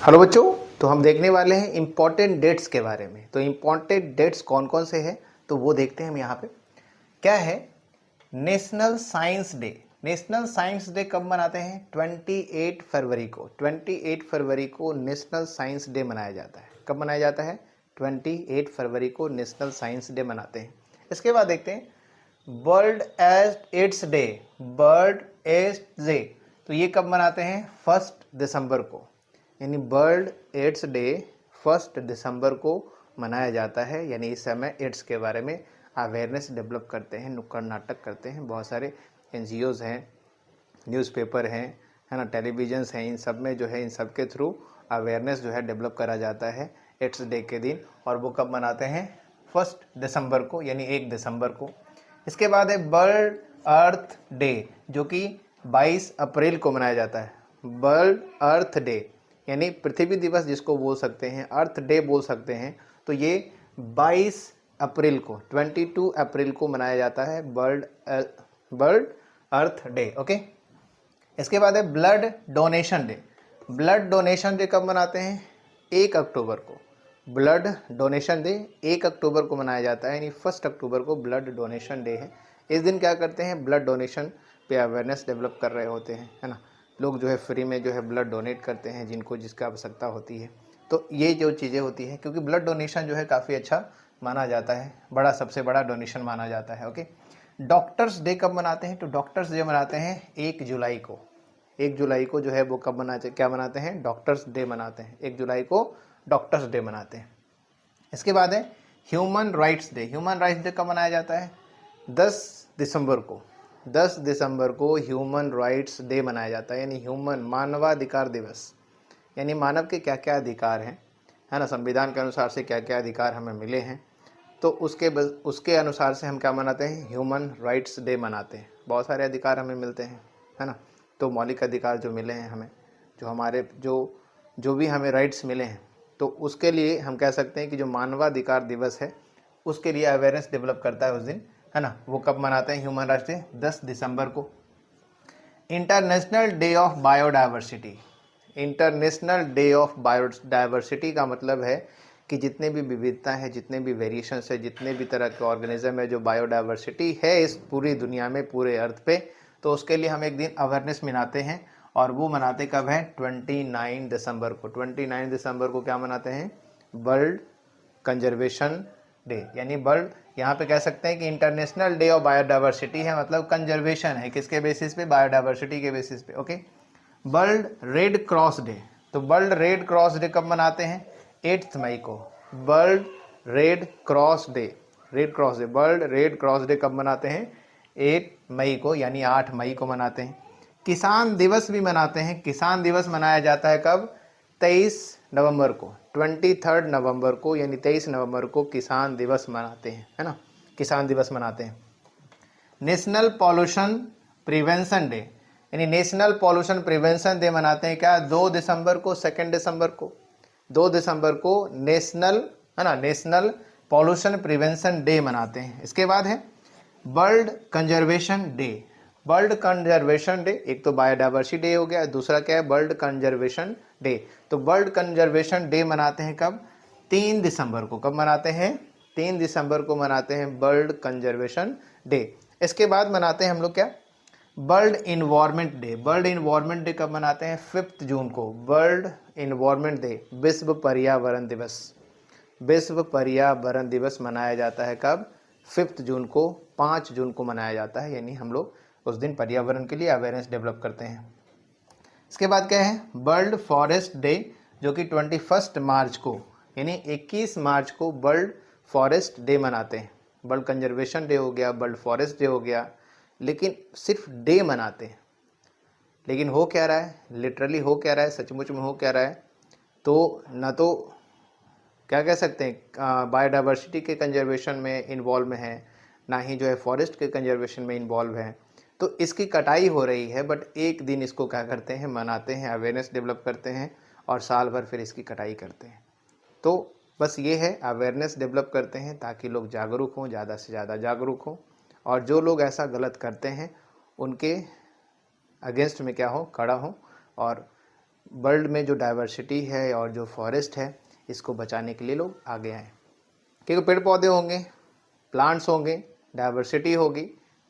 Hello बच्चों, तो हम देखने वाले हैं इम्पॉर्टेंट डेट्स के बारे में। तो इम्पॉर्टेंट डेट्स कौन कौन से हैं तो वो देखते हैं हम यहाँ पे। क्या है? National science day. National science day कब मनाते हैं? 28 फरवरी को। 28 फरवरी को नेशनल साइंस डे मनाया जाता है। कब मनाया जाता है? 28 फरवरी को नेशनल साइंस डे मनाते हैं। इसके बाद देखते हैं world AIDS day. World AIDS day तो ये कब मनाते हैं? 1 दिसंबर को। यानी वर्ल्ड एड्स डे 1 दिसंबर को मनाया जाता है। यानी इस समय एड्स के बारे में अवेयरनेस डेवलप करते हैं, नुक्कड़ नाटक करते हैं। बहुत सारे एनजीओज़ हैं, न्यूज़पेपर हैं, है ना, टेलीविजन्स हैं, इन सब में जो है इन सब के थ्रू अवेयरनेस जो है डेवलप करा जाता है एड्स डे के दिन। और वो कब मनाते हैं? 1 दिसंबर को, यानी 1 दिसंबर को। इसके बाद है वर्ल्ड अर्थ डे, जो कि 22 अप्रैल को मनाया जाता है। वर्ल्ड अर्थ डे यानी पृथ्वी दिवस जिसको बोल सकते हैं, अर्थ डे बोल सकते हैं। तो ये 22 अप्रैल को, 22 अप्रैल को मनाया जाता है वर्ल्ड अर्थ डे। ओके। इसके बाद है blood donation day. Blood donation day कब मनाते हैं? 1 अक्टूबर को। ब्लड डोनेशन डे 1 अक्टूबर को मनाया जाता है, यानी 1 अक्टूबर को ब्लड डोनेशन डे है। इस दिन क्या करते हैं? ब्लड डोनेशन पे अवेयरनेस डेवलप कर रहे होते हैं, है ना। लोग जो है फ्री में जो है ब्लड डोनेट करते हैं जिनको जिसका आवश्यकता होती है। तो ये जो चीज़ें होती हैं, क्योंकि ब्लड डोनेशन जो है काफ़ी अच्छा माना जाता है, बड़ा सबसे बड़ा डोनेशन माना जाता है। ओके। डॉक्टर्स डे कब मनाते हैं? तो डॉक्टर्स डे मनाते हैं 1 जुलाई को। 1 जुलाई को जो है वो कब मनाते, क्या मनाते हैं? डॉक्टर्स डे मनाते हैं। 1 जुलाई को डॉक्टर्स डे मनाते हैं। इसके बाद है human rights day. Human rights day कब मनाया जाता है? 10 दिसंबर को। 10 दिसंबर को ह्यूमन राइट्स डे मनाया जाता है, यानी ह्यूमन मानवाधिकार दिवस। यानी मानव के क्या क्या अधिकार हैं, है ना, संविधान के अनुसार से क्या क्या अधिकार हमें मिले हैं, तो उसके अनुसार से हम क्या मनाते हैं? ह्यूमन राइट्स डे मनाते हैं। बहुत सारे अधिकार हमें मिलते हैं, है ना। तो मौलिक अधिकार जो मिले हैं हमें, जो हमारे जो भी हमें राइट्स मिले हैं, तो उसके लिए हम कह सकते हैं कि जो मानवाधिकार दिवस है उसके लिए अवेयरनेस डेवलप करता है उस दिन, है ना। वो कब मनाते हैं ह्यूमन राइट्स डे? 10 दिसंबर को। International day of biodiversity. International day of biodiversity का मतलब है कि जितने भी विविधता है, जितने भी वेरिएशंस है, जितने भी तरह के ऑर्गेनिज्म है, जो बायोडाइवर्सिटी है इस पूरी दुनिया में, पूरे अर्थ पे, तो उसके लिए हम एक दिन अवेयरनेस मनाते हैं। और वो मनाते कब है? 29 दिसंबर को। 29 दिसंबर को क्या मनाते हैं? World conservation day. यानी वर्ल्ड, यहाँ पे कह सकते हैं कि इंटरनेशनल डे ऑफ बायोडाइवर्सिटी है, मतलब कंजर्वेशन है। किसके बेसिस पे? बायोडाइवर्सिटी के बेसिस पे। Okay. World red cross day. तो वर्ल्ड रेड क्रॉस डे कब मनाते हैं? 8 मई को। World red cross day, red cross day, world red cross day कब मनाते हैं? 8 मई को, यानी 8 मई को मनाते हैं। किसान दिवस भी मनाते हैं। किसान दिवस मनाया जाता है कब? 23 नवंबर को। 23 नवंबर को, यानी 23 नवंबर को किसान दिवस मनाते हैं, है ना। किसान दिवस मनाते हैं। नेशनल पॉल्यूशन प्रिवेंशन डे, यानी नेशनल पॉल्यूशन प्रिवेंशन डे मनाते हैं क्या? 2 दिसंबर को, 2 दिसंबर को। 2 दिसंबर को नेशनल, है ना, नेशनल पॉल्यूशन प्रिवेंशन डे मनाते हैं। इसके बाद है world conservation day. World conservation day, एक तो बायोडाइवर्सिटी डे हो गया, दूसरा क्या है? World conservation day. तो वर्ल्ड कंजर्वेशन डे मनाते हैं कब? 3 दिसंबर को। कब मनाते हैं? 3 दिसंबर को मनाते हैं वर्ल्ड कंजर्वेशन डे। इसके बाद मनाते हैं हम लोग क्या? World environment day. World environment day कब मनाते हैं? 5 जून को। वर्ल्ड इन्वायरमेंट डे, विश्व पर्यावरण दिवस। विश्व पर्यावरण दिवस मनाया जाता है कब? 5 जून को। 5 जून को मनाया जाता है, यानी हम लोग उस दिन पर्यावरण के लिए अवेयरनेस डेवलप करते हैं। इसके बाद क्या है? वर्ल्ड फॉरेस्ट डे, जो कि 21 मार्च को, यानी 21 मार्च को वर्ल्ड फॉरेस्ट डे मनाते हैं। वर्ल्ड कंजर्वेशन डे हो गया, वर्ल्ड फॉरेस्ट डे हो गया, लेकिन सिर्फ डे मनाते हैं। लेकिन हो क्या रहा है? लिटरली हो क्या रहा है? सचमुच में हो क्या रहा है? तो न तो क्या कह सकते हैं बायोडाइवर्सिटी के कंजर्वेशन में इन्वॉल्व में है, ना ही जो है फॉरेस्ट के कंजर्वेशन में इन्वॉल्व है। तो इसकी कटाई हो रही है, बट एक दिन इसको क्या करते हैं? मनाते हैं, अवेयरनेस डेवलप करते हैं, और साल भर फिर इसकी कटाई करते हैं। तो बस ये है, अवेयरनेस डेवलप करते हैं ताकि लोग जागरूक हों, ज़्यादा से ज़्यादा जागरूक हों, और जो लोग ऐसा गलत करते हैं उनके अगेंस्ट में क्या हो? खड़ा हो, और वर्ल्ड में जो डाइवर्सिटी है और जो फॉरेस्ट है इसको बचाने के लिए लोग आगे आए, क्योंकि पेड़ पौधे होंगे, प्लांट्स होंगे, डाइवर्सिटी होगी,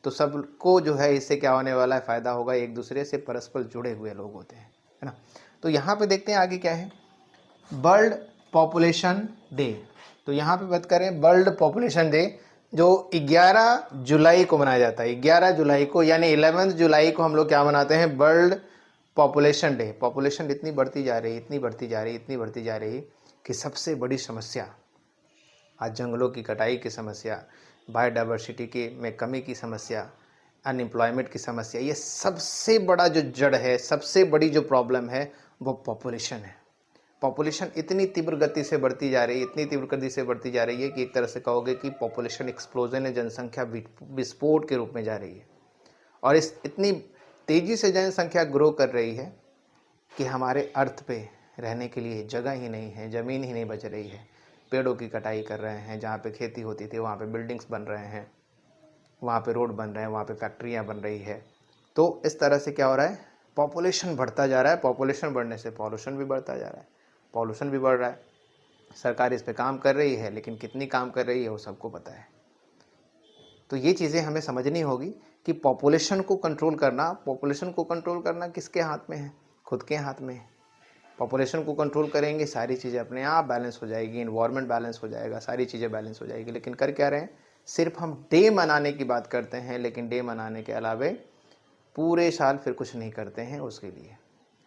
तो सबको जो है इससे क्या होने वाला है, फ़ायदा होगा। एक दूसरे से परस्पर जुड़े हुए लोग होते हैं, है ना। तो यहाँ पे देखते हैं आगे क्या है, वर्ल्ड पॉपुलेशन डे। तो यहाँ पे बात करें वर्ल्ड पॉपुलेशन डे जो 11 जुलाई को मनाया जाता है। 11 जुलाई को यानी 11 जुलाई को हम लोग क्या मनाते हैं, वर्ल्ड पॉपुलेशन डे। पॉपुलेशन इतनी बढ़ती जा रही, इतनी बढ़ती जा रही, इतनी बढ़ती जा रही कि सबसे बड़ी समस्या आज जंगलों की कटाई की समस्या, बायोडाइवर्सिटी की में कमी की समस्या, अनएम्प्लॉयमेंट की समस्या, ये सबसे बड़ा जो जड़ है, सबसे बड़ी जो प्रॉब्लम है वो पॉपुलेशन है। पॉपुलेशन इतनी तीव्र गति से बढ़ती जा रही है, इतनी तीव्र गति से बढ़ती जा रही है कि एक तरह से कहोगे कि पॉपुलेशन एक्सप्लोजन है, जनसंख्या विस्फोट के रूप में जा रही है। और इस इतनी तेज़ी से जनसंख्या ग्रो कर रही है कि हमारे अर्थ पे रहने के लिए जगह ही नहीं है, ज़मीन ही नहीं बच रही है। पेड़ों की कटाई कर रहे हैं, जहाँ पे खेती होती थी वहाँ पे बिल्डिंग्स बन रहे हैं, वहाँ पे रोड बन रहे हैं, वहाँ पे फैक्ट्रियाँ बन रही है। तो इस तरह से क्या हो रहा है, पॉपुलेशन बढ़ता जा रहा है। पॉपुलेशन बढ़ने से पॉल्यूशन भी बढ़ता जा रहा है, पॉल्यूशन भी बढ़ रहा है। सरकार इस पे काम कर रही है, लेकिन कितनी काम कर रही है वो सबको पता है। तो ये चीज़ें हमें समझनी होगी कि पॉपुलेशन को कंट्रोल करना किसके हाथ में है, खुद के हाथ में है। पॉपुलेशन को कंट्रोल करेंगे, सारी चीज़ें अपने आप बैलेंस हो जाएगी, इन्वायरमेंट बैलेंस हो जाएगा, सारी चीज़ें बैलेंस हो जाएगी। लेकिन कर क्या रहे हैं, सिर्फ हम डे मनाने की बात करते हैं, लेकिन डे मनाने के अलावे पूरे साल फिर कुछ नहीं करते हैं उसके लिए।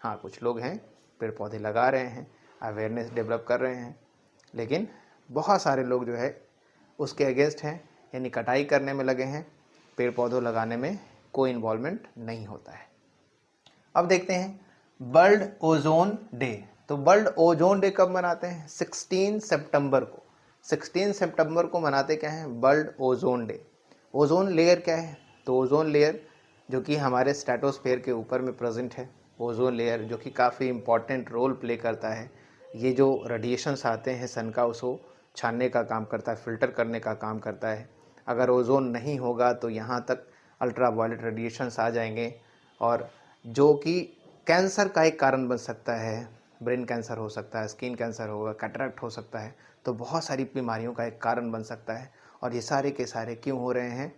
हाँ, कुछ लोग हैं पेड़ पौधे लगा रहे हैं, अवेयरनेस डेवलप कर रहे हैं, लेकिन बहुत सारे लोग जो है उसके अगेंस्ट हैं, यानी कटाई करने में लगे हैं, पेड़ पौधों लगाने में कोई इन्वॉल्वमेंट नहीं होता है। अब देखते हैं वर्ल्ड ओजोन डे। तो वर्ल्ड ओजोन डे कब मनाते हैं, 16 सितंबर को। 16 सितंबर को मनाते क्या है, world ozone day. Ozone layer क्या है, तो ओजोन लेयर जो कि हमारे स्ट्रेटोस्फेयर के ऊपर में प्रेजेंट है, ओजोन लेयर जो कि काफ़ी इम्पॉर्टेंट रोल प्ले करता है। ये जो रेडिएशंस आते हैं सन का, उसको छानने का काम करता है, फिल्टर करने का काम करता है। अगर ओजोन नहीं होगा तो यहाँ तक अल्ट्रा वायलेट रेडिएशंस आ जाएंगे, और जो कि कैंसर का एक कारण बन सकता है। ब्रेन कैंसर हो सकता है, स्किन कैंसर होगा, कैटरेक्ट हो सकता है, तो बहुत सारी बीमारियों का एक कारण बन सकता है। और ये सारे के सारे क्यों हो रहे हैं,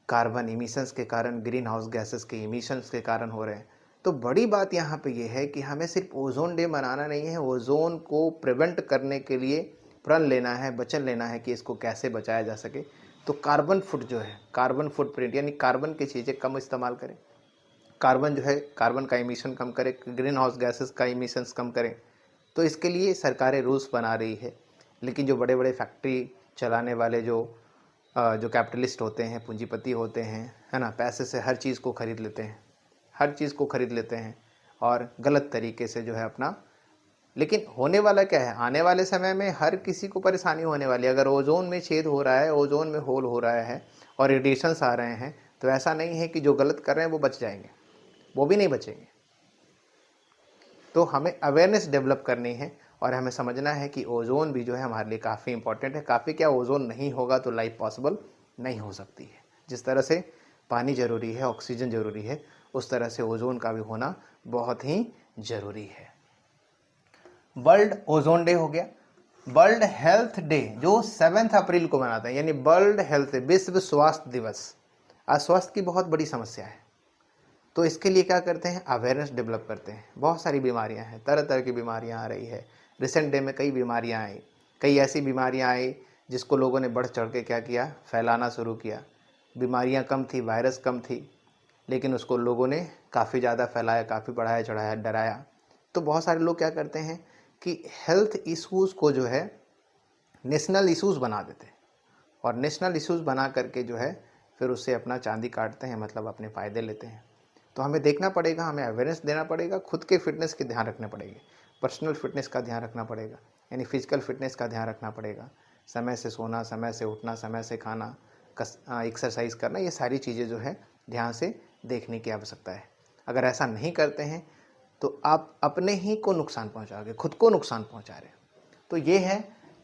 कार्बन इमिशंस के कारण, ग्रीन हाउस गैसेस के इमिशंस के कारण हो रहे हैं। तो बड़ी बात यहाँ पे ये है कि हमें सिर्फ ओजोन डे मनाना नहीं है, ओजोन को प्रिवेंट करने के लिए प्रण लेना है, वचन लेना है कि इसको कैसे बचाया जा सके। तो कार्बन फुट जो है, कार्बन फुटप्रिंट यानी कार्बन की चीज़ें कम इस्तेमाल करें, कार्बन जो है, कार्बन का इमिशन कम करें, ग्रीन हाउस गैसेस का इमिशंस कम करें। तो इसके लिए सरकारें रूल्स बना रही है, लेकिन जो बड़े बड़े फैक्ट्री चलाने वाले जो कैपिटलिस्ट होते हैं, पूंजीपति होते हैं, है ना, पैसे से हर चीज़ को खरीद लेते हैं, हर चीज़ को खरीद लेते हैं और गलत तरीके से जो है अपना। लेकिन होने वाला क्या है, आने वाले समय में हर किसी को परेशानी होने वाली है। अगर ओजोन में छेद हो रहा है, ओजोन में होल हो रहा है और रेडिएशंस आ रहे हैं, तो ऐसा नहीं है कि जो गलत कर रहे हैं वो बच जाएंगे, वो भी नहीं बचेंगे। तो हमें अवेयरनेस डेवलप करनी है और हमें समझना है कि ओजोन भी जो है हमारे लिए काफ़ी इंपॉर्टेंट है। काफ़ी क्या, ओजोन नहीं होगा तो लाइफ पॉसिबल नहीं हो सकती है। जिस तरह से पानी ज़रूरी है, ऑक्सीजन ज़रूरी है, उस तरह से ओजोन का भी होना बहुत ही ज़रूरी है। वर्ल्ड ओजोन डे हो गया। वर्ल्ड हेल्थ डे जो 7 अप्रैल को मनाते हैं, यानी वर्ल्ड हेल्थ, विश्व स्वास्थ्य दिवस। आज स्वास्थ्य की बहुत बड़ी समस्या है, तो इसके लिए क्या करते हैं, अवेयरनेस डेवलप करते हैं। बहुत सारी बीमारियां हैं, तरह तरह की बीमारियां आ रही है। रिसेंट डे में कई बीमारियां आई, कई ऐसी बीमारियां आई जिसको लोगों ने बढ़ चढ़ के क्या किया, फैलाना शुरू किया। बीमारियां कम थी, वायरस कम थी, लेकिन उसको लोगों ने काफ़ी ज़्यादा फैलाया, काफ़ी बढ़ाया चढ़ाया, डराया। तो बहुत सारे लोग क्या करते हैं कि हेल्थ इशूज़ को जो है नेशनल इशूज़ बना देते हैं, और नेशनल इशूज़ बना करके जो है फिर उससे अपना चांदी काटते हैं, मतलब अपने फ़ायदे लेते हैं। तो हमें देखना पड़ेगा, हमें अवेयरनेस देना पड़ेगा, खुद के फिटनेस के ध्यान रखने पड़ेंगे, पर्सनल फिटनेस का ध्यान रखना पड़ेगा, यानी फिजिकल फिटनेस का ध्यान रखना पड़ेगा। समय से सोना, समय से उठना, समय से खाना, एक्सरसाइज करना, ये सारी चीज़ें जो है ध्यान से देखने की आवश्यकता है। अगर ऐसा नहीं करते हैं तो आप अपने ही को नुकसान पहुँचाओगे, खुद को नुकसान पहुँचा रहे हैं। तो ये है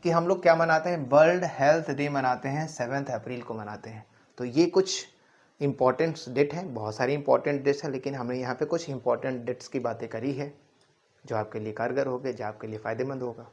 कि हम लोग क्या मनाते हैं, वर्ल्ड हेल्थ डे मनाते हैं, 7 अप्रैल को मनाते हैं। तो ये कुछ इंपॉर्टेंट डेट है, बहुत सारी इंपॉर्टेंट डेट्स हैं, लेकिन हमने यहाँ पे कुछ इंपॉर्टेंट डेट्स की बातें करी है। जो आपके लिए कारगर होगा, जो आपके लिए फ़ायदेमंद होगा।